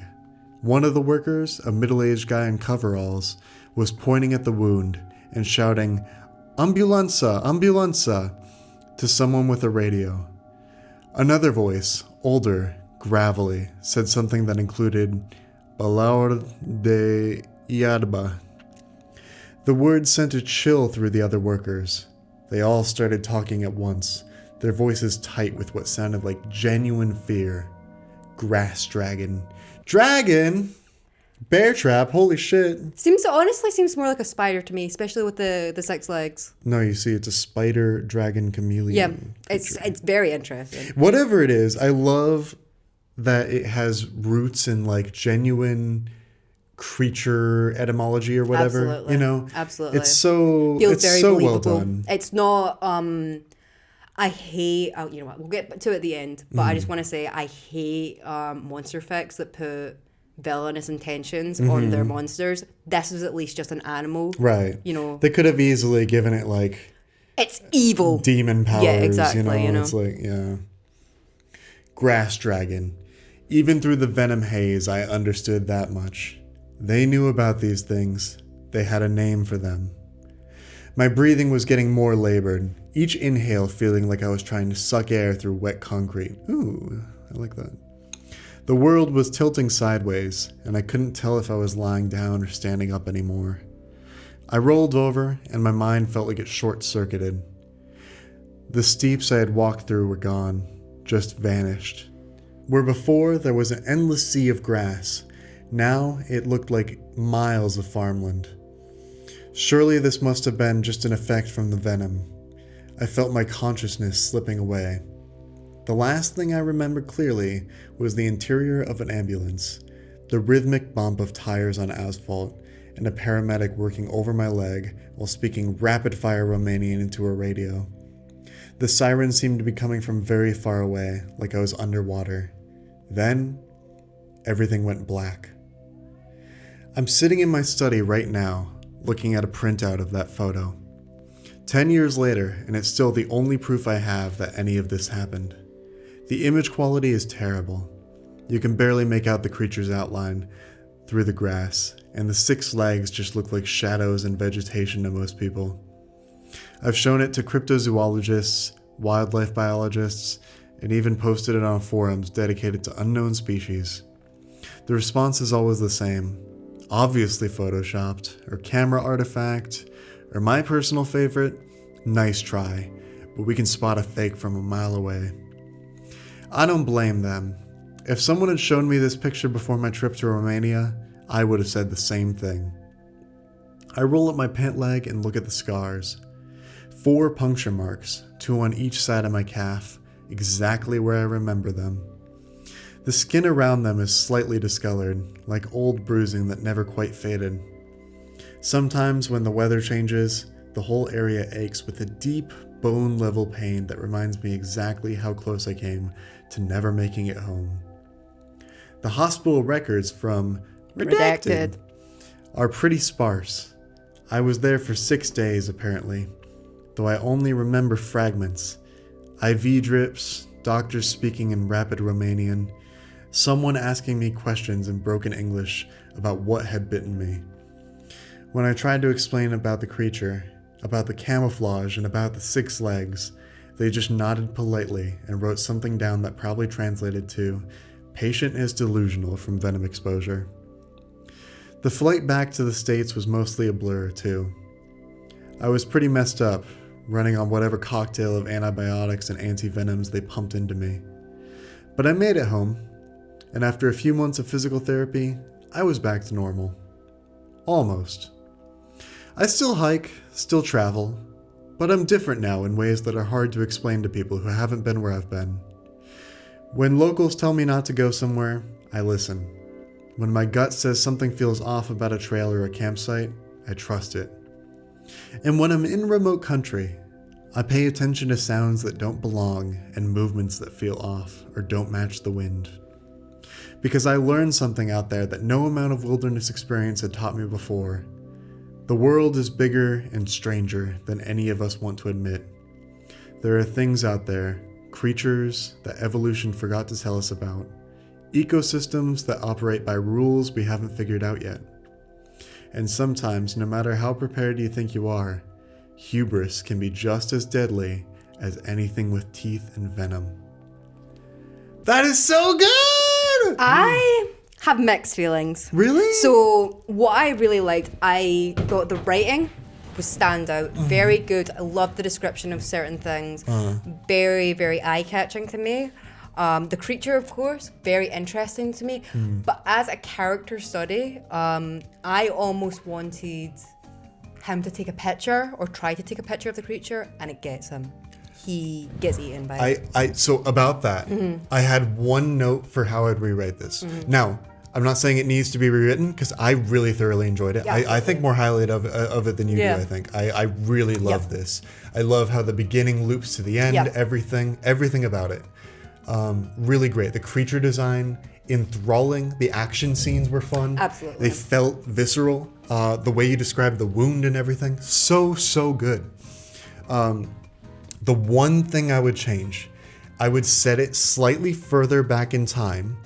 Speaker 1: One of the workers, a middle-aged guy in coveralls, was pointing at the wound and shouting, "Ambulanza, ambulanza," to someone with a radio. Another voice, older, gravelly, said something that included Balaur de Iadba. The words sent a chill through the other workers. They all started talking at once, their voices tight with what sounded like genuine fear. Grass dragon. Dragon? Bear trap, holy shit.
Speaker 2: Honestly seems more like a spider to me, especially with the 6 legs.
Speaker 1: No, you see, it's a spider dragon chameleon.
Speaker 2: Yeah,
Speaker 1: creature.
Speaker 2: it's very interesting.
Speaker 1: Whatever it is, I love that it has roots in like genuine creature etymology or whatever.
Speaker 2: Absolutely.
Speaker 1: You know?
Speaker 2: Absolutely.
Speaker 1: It's so
Speaker 2: Feels very
Speaker 1: well
Speaker 2: believable.
Speaker 1: done.
Speaker 2: It's not I hate you know what, we'll get to it at the end, but I just want to say I hate monster effects that put villainous intentions on their monsters. This is at least just an animal.
Speaker 1: Right.
Speaker 2: You know.
Speaker 1: They could have easily given it like
Speaker 2: It's evil.
Speaker 1: demon powers.
Speaker 2: Yeah, exactly,
Speaker 1: You know? It's like, yeah. Grass dragon. Even through the venom haze, I understood that much. They knew about these things. They had a name for them. My breathing was getting more labored, each inhale feeling like I was trying to suck air through wet concrete. Ooh, I like that. The world was tilting sideways, and I couldn't tell if I was lying down or standing up anymore. I rolled over, and my mind felt like it short-circuited. The steeps I had walked through were gone, just vanished. Where before there was an endless sea of grass, now it looked like miles of farmland. Surely this must have been just an effect from the venom. I felt my consciousness slipping away. The last thing I remembered clearly was the interior of an ambulance, the rhythmic bump of tires on asphalt, and a paramedic working over my leg while speaking rapid-fire Romanian into a radio. The siren seemed to be coming from very far away, like I was underwater. Then, everything went black. I'm sitting in my study right now, looking at a printout of that photo. 10 years later, and it's still the only proof I have that any of this happened. The image quality is terrible. You can barely make out the creature's outline through the grass, and the 6 legs just look like shadows and vegetation to most people. I've shown it to cryptozoologists, wildlife biologists, and even posted it on forums dedicated to unknown species. The response is always the same. Obviously photoshopped, or camera artifact, or my personal favorite, nice try, but we can spot a fake from a mile away. I don't blame them. If someone had shown me this picture before my trip to Romania, I would have said the same thing. I roll up my pant leg and look at the scars. 4 puncture marks, 2 on each side of my calf, exactly where I remember them. The skin around them is slightly discolored, like old bruising that never quite faded. Sometimes when the weather changes, the whole area aches with a deep, bone-level pain that reminds me exactly how close I came to never making it home. The hospital records from Redacted are pretty sparse. I was there for 6 days, apparently, though I only remember fragments. IV drips, doctors speaking in rapid Romanian, someone asking me questions in broken English about what had bitten me. When I tried to explain about the creature, about the camouflage, and about the 6 legs, they just nodded politely and wrote something down that probably translated to, "Patient is delusional from venom exposure." The flight back to the States was mostly a blur, too. I was pretty messed up, running on whatever cocktail of antibiotics and anti-venoms they pumped into me. But I made it home. And after a few months of physical therapy, I was back to normal. Almost. I still hike, still travel, but I'm different now in ways that are hard to explain to people who haven't been where I've been. When locals tell me not to go somewhere, I listen. When my gut says something feels off about a trail or a campsite, I trust it. And when I'm in remote country, I pay attention to sounds that don't belong and movements that feel off or don't match the wind. Because I learned something out there that no amount of wilderness experience had taught me before. The world is bigger and stranger than any of us want to admit. There are things out there, creatures that evolution forgot to tell us about, ecosystems that operate by rules we haven't figured out yet. And sometimes, no matter how prepared you think you are, hubris can be just as deadly as anything with teeth and venom. That is so good!
Speaker 2: I have mixed feelings.
Speaker 1: Really?
Speaker 2: So what I really liked, I thought the writing was standout, very good. I loved the description of certain things, very, very eye-catching to me. The creature, of course, very interesting to me. But as a character study, I almost wanted him to take a picture or try to take a picture of the creature, and it gets him. He gets eaten by it.
Speaker 1: So about that, I had one note for how I'd rewrite this. Now, I'm not saying it needs to be rewritten because I really thoroughly enjoyed it.
Speaker 2: Yeah,
Speaker 1: I think more highly of it than you do, I think. I really love this. I love how the beginning loops to the end, everything about it. Really great. The creature design, enthralling. The action scenes were fun.
Speaker 2: Absolutely.
Speaker 1: They felt visceral. The way you described the wound and everything, so good. The one thing I would change, I would set it slightly further back in time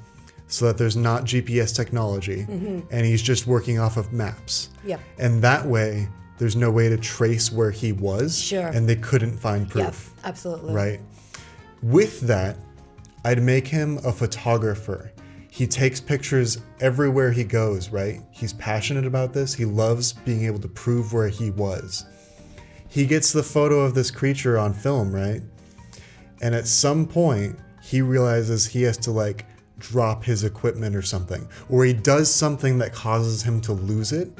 Speaker 1: so that there's not GPS technology and he's just working off of maps.
Speaker 2: Yep.
Speaker 1: And that way, there's no way to trace where he was.
Speaker 2: Sure.
Speaker 1: And they couldn't find proof.
Speaker 2: Yeah, absolutely.
Speaker 1: Right? With that, I'd make him a photographer. He takes pictures everywhere he goes, right? He's passionate about this. He loves being able to prove where he was. He gets the photo of this creature on film, right? And at some point, he realizes he has to drop his equipment or something. Or he does something that causes him to lose it.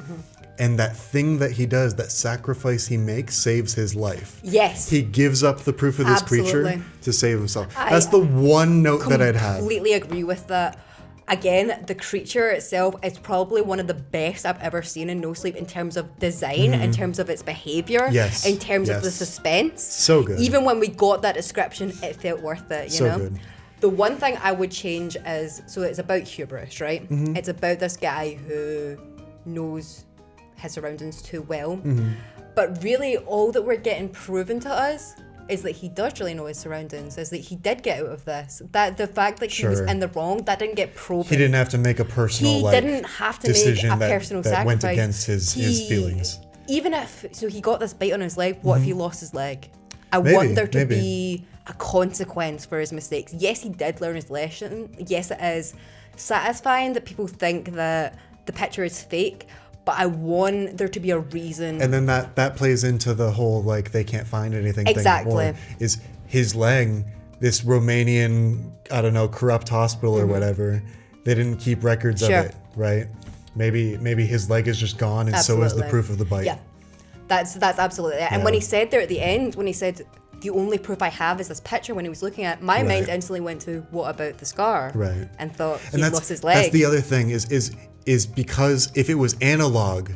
Speaker 1: And that thing that he does, that sacrifice he makes, saves his life.
Speaker 2: Yes.
Speaker 1: He gives up the proof of this
Speaker 2: Absolutely.
Speaker 1: creature to save himself. That's the one note that I'd have.
Speaker 2: Completely agree with that. Again, the creature itself is probably one of the best I've ever seen in No Sleep in terms of design, in terms of its behavior,
Speaker 1: Yes.
Speaker 2: in terms of the suspense.
Speaker 1: So good.
Speaker 2: Even when we got that description, it felt worth it, you know?
Speaker 1: Good.
Speaker 2: The one thing I would change is, so it's about hubris, right? It's about this guy who knows his surroundings too well. But really, all that we're getting proven to us is that he does really know his surroundings, is that he did get out of this. That the fact that he was in the wrong, that didn't get proven.
Speaker 1: He didn't have to make a personal
Speaker 2: didn't have to
Speaker 1: decision
Speaker 2: make a personal
Speaker 1: that
Speaker 2: sacrifice.
Speaker 1: went against his feelings.
Speaker 2: Even if, so he got this bite on his leg, what if he lost his leg? I
Speaker 1: Maybe,
Speaker 2: want there to be a consequence for his mistakes. Yes, he did learn his lesson. Yes, it is satisfying that people think that the picture is fake, but I want there to be a reason.
Speaker 1: And then that plays into the whole they can't find anything
Speaker 2: Exactly.
Speaker 1: thing. Or is his leg, this Romanian, I don't know, corrupt hospital or whatever, they didn't keep records of it, right? Maybe his leg is just gone and so is the proof of the bite.
Speaker 2: Yeah, that's absolutely it. And when he said there at the end, when he said, the only proof I have is this picture, when he was looking at it, my mind instantly went to, what about the scar?
Speaker 1: Right.
Speaker 2: And thought he lost his leg.
Speaker 1: That's the other thing is because if it was analog,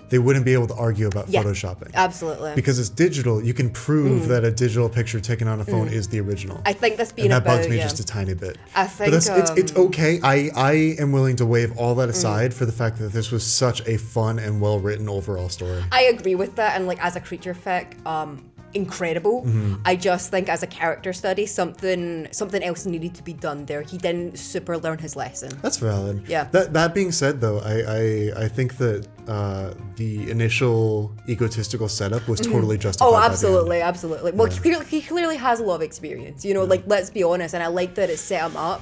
Speaker 1: they wouldn't be able to argue about photoshopping.
Speaker 2: Absolutely.
Speaker 1: Because it's digital, you can prove that a digital picture taken on a phone is the original.
Speaker 2: I think that's being
Speaker 1: and that
Speaker 2: about,
Speaker 1: bugs me just a tiny bit.
Speaker 2: I think
Speaker 1: but it's okay. I am willing to waive all that aside for the fact that this was such a fun and well written overall story.
Speaker 2: I agree with that, and as a creature fic, incredible. I just think as a character study, something else needed to be done there. He didn't super learn his lesson.
Speaker 1: That's valid.
Speaker 2: Yeah.
Speaker 1: That being said, though, I think that the initial egotistical setup was totally justified.
Speaker 2: Oh,
Speaker 1: by the
Speaker 2: absolutely,
Speaker 1: end.
Speaker 2: absolutely. Well, he clearly has a lot of experience. Let's be honest, and I like that it set him up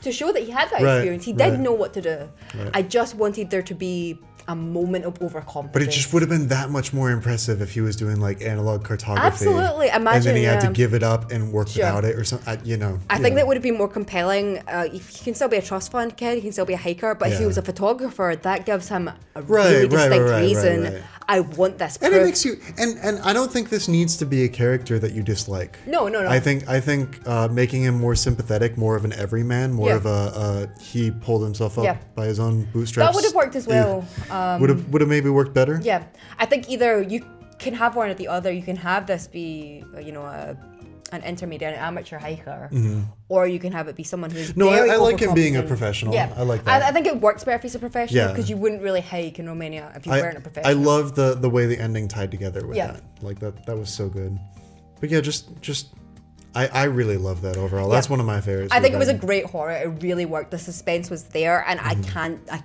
Speaker 2: to show that he had that experience. He did know what to do. I just wanted there to be a moment of overconfidence.
Speaker 1: But it just would have been that much more impressive if he was doing like analog cartography.
Speaker 2: Absolutely. Imagine,
Speaker 1: and then he had to
Speaker 2: yeah.
Speaker 1: give it up and work
Speaker 2: Sure.
Speaker 1: without it or something.
Speaker 2: I think that would have been more compelling. He can still be a trust fund kid, he can still be a hiker, but if he
Speaker 1: Yeah.
Speaker 2: was a photographer, that gives him a really distinct reason.
Speaker 1: Right.
Speaker 2: I want this proof.
Speaker 1: And it makes you, and I don't think this needs to be a character that you dislike.
Speaker 2: No.
Speaker 1: I think making him more sympathetic, more of an everyman, more
Speaker 2: Yeah.
Speaker 1: of a he pulled himself up
Speaker 2: Yeah.
Speaker 1: by his own bootstraps.
Speaker 2: That would have worked as well.
Speaker 1: Would have maybe worked better.
Speaker 2: Yeah, I think either you can have one or the other. You can have this be, an intermediate, an amateur hiker, or you can have it be someone who's
Speaker 1: No,
Speaker 2: very
Speaker 1: I like him being a
Speaker 2: overconfident.
Speaker 1: professional.
Speaker 2: Yeah,
Speaker 1: I like that.
Speaker 2: I think it works better if he's a professional
Speaker 1: Yeah.
Speaker 2: because you wouldn't really hike in Romania if you weren't a
Speaker 1: I
Speaker 2: professional.
Speaker 1: love the way the ending tied together with
Speaker 2: Yeah.
Speaker 1: that. Like that was so good. But yeah, just I really love that overall. That's one of my favorites.
Speaker 2: I think it
Speaker 1: for
Speaker 2: was
Speaker 1: the
Speaker 2: a great horror. It really worked. The suspense was there, and I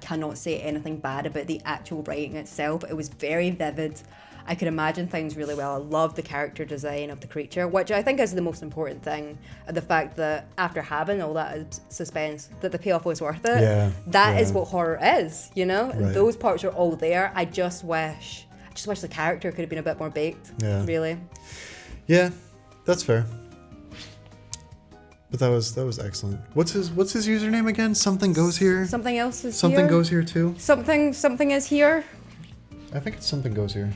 Speaker 2: cannot say anything bad about the actual writing itself. It was very vivid. I could imagine things really well. I love the character design of the creature, which I think is the most important thing. The fact that after having all that suspense, that the payoff was worth it.
Speaker 1: Yeah,
Speaker 2: That is
Speaker 1: yeah.
Speaker 2: what horror is, you know?
Speaker 1: Right.
Speaker 2: Those parts are all there. I just wish the character could have been a bit more baked.
Speaker 1: Yeah.
Speaker 2: Really.
Speaker 1: Yeah, that's fair. But that was excellent. What's his username again? Something goes here.
Speaker 2: Something else is
Speaker 1: Something
Speaker 2: here.
Speaker 1: goes here too.
Speaker 2: Something is here.
Speaker 1: I think it's something goes here.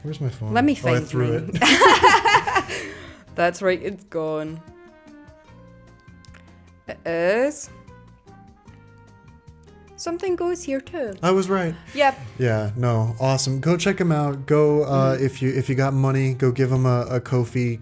Speaker 1: Where's my phone?
Speaker 2: Let me
Speaker 1: I
Speaker 2: find
Speaker 1: threw
Speaker 2: me.
Speaker 1: it.
Speaker 2: That's right, it's gone. It is. Something goes here too.
Speaker 1: I was right.
Speaker 2: Yep.
Speaker 1: Yeah, no, awesome. Go check him out. Go if you got money, go give him a coffee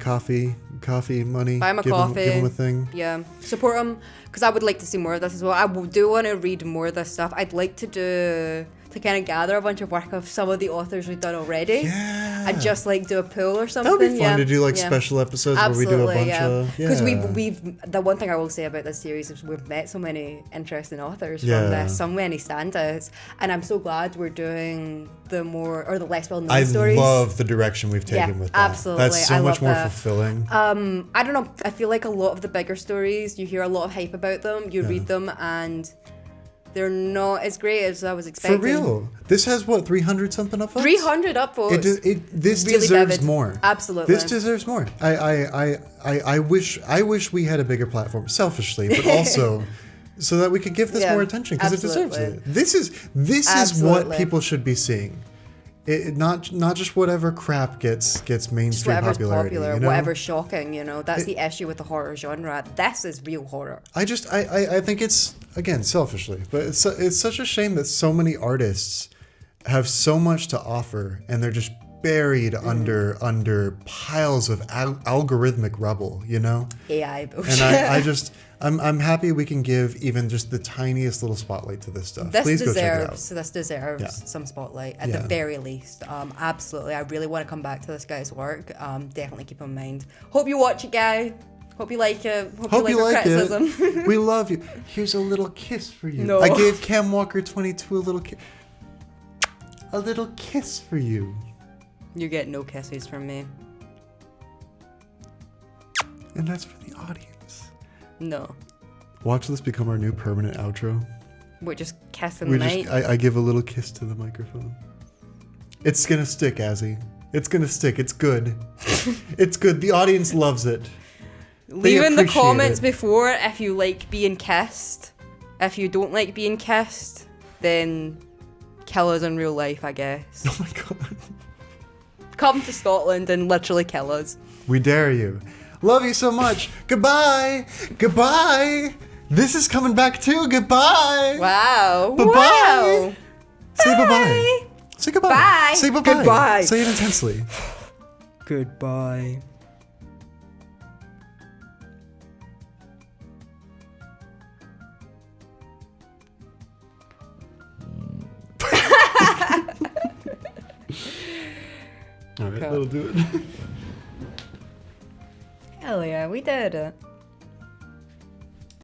Speaker 1: money.
Speaker 2: Buy him a
Speaker 1: give
Speaker 2: coffee.
Speaker 1: Give him a thing.
Speaker 2: Yeah. Support him because I would like to see more of this as well. I do want to read more of this stuff. I'd like to kind of gather a bunch of work of some of the authors we've done already.
Speaker 1: Yeah.
Speaker 2: And just like do a poll or something.
Speaker 1: That would be fun
Speaker 2: yeah.
Speaker 1: to do like
Speaker 2: Yeah.
Speaker 1: special episodes
Speaker 2: Absolutely,
Speaker 1: where we do a bunch of
Speaker 2: because we've the one thing I will say about this series is we've met so many interesting authors
Speaker 1: Yeah.
Speaker 2: from this, so many standouts, and I'm so glad we're doing the less well known
Speaker 1: I
Speaker 2: stories.
Speaker 1: love the direction we've taken
Speaker 2: Yeah,
Speaker 1: with that.
Speaker 2: absolutely.
Speaker 1: That's so
Speaker 2: I
Speaker 1: much
Speaker 2: love
Speaker 1: more
Speaker 2: that.
Speaker 1: fulfilling.
Speaker 2: I don't know. I feel like a lot of the bigger stories, you hear a lot of hype about them, you read them, and they're not as great as I was
Speaker 1: For
Speaker 2: expecting.
Speaker 1: real. This has what, 300 something upvotes?
Speaker 2: 300 upvotes.
Speaker 1: This
Speaker 2: Really
Speaker 1: deserves
Speaker 2: vivid.
Speaker 1: more.
Speaker 2: Absolutely.
Speaker 1: This deserves more. I wish we had a bigger platform, selfishly, but also so that we could give this
Speaker 2: Yeah,
Speaker 1: more attention because it deserves
Speaker 2: absolutely.
Speaker 1: it. This is what
Speaker 2: Absolutely.
Speaker 1: people should be seeing. Not just whatever crap gets
Speaker 2: Just
Speaker 1: mainstream
Speaker 2: whatever's
Speaker 1: popularity.
Speaker 2: popular,
Speaker 1: you know?
Speaker 2: whatever's shocking, that's the issue with the horror genre. This is real horror.
Speaker 1: I think it's, again, selfishly, but it's such a shame that so many artists have so much to offer and they're just buried under piles of algorithmic rubble,
Speaker 2: AI bullshit.
Speaker 1: And I'm happy we can give even just the tiniest little spotlight to this stuff. Please go check it out.
Speaker 2: This deserves
Speaker 1: Yeah.
Speaker 2: some spotlight at
Speaker 1: Yeah.
Speaker 2: the very least. Absolutely, I really want to come back to this guy's work. Definitely keep in mind. Hope you watch it, guy. Hope you like it. Hope you like our criticism.
Speaker 1: it. We love you. Here's a little kiss for you.
Speaker 2: No.
Speaker 1: I gave Cam Walker 22 a little kiss. A little kiss for you.
Speaker 2: You get no kisses from me.
Speaker 1: And that's for the audience.
Speaker 2: No,
Speaker 1: Watch this become our new permanent outro.
Speaker 2: we're just kissing the night.
Speaker 1: I give a little kiss to the microphone. It's gonna stick, Azzy. It's gonna stick. It's good. It's good. The audience loves it.
Speaker 2: Leave in the
Speaker 1: appreciate
Speaker 2: comments
Speaker 1: it.
Speaker 2: before if you like being kissed. If you don't like being kissed, then kill us in real life, I guess.
Speaker 1: Oh my god.
Speaker 2: Come to Scotland and literally kill us.
Speaker 1: We dare you. Love you so much. Goodbye. Goodbye. This is coming back too. Goodbye.
Speaker 2: Wow.
Speaker 1: Bye-bye.
Speaker 2: Wow.
Speaker 1: Say bye-bye.
Speaker 2: Bye.
Speaker 1: Say goodbye.
Speaker 2: Bye.
Speaker 1: Say bye-bye.
Speaker 2: Goodbye.
Speaker 1: Say it intensely.
Speaker 2: Goodbye.
Speaker 1: All right,
Speaker 2: Cool.
Speaker 1: that'll do it.
Speaker 2: Hell yeah, we did it.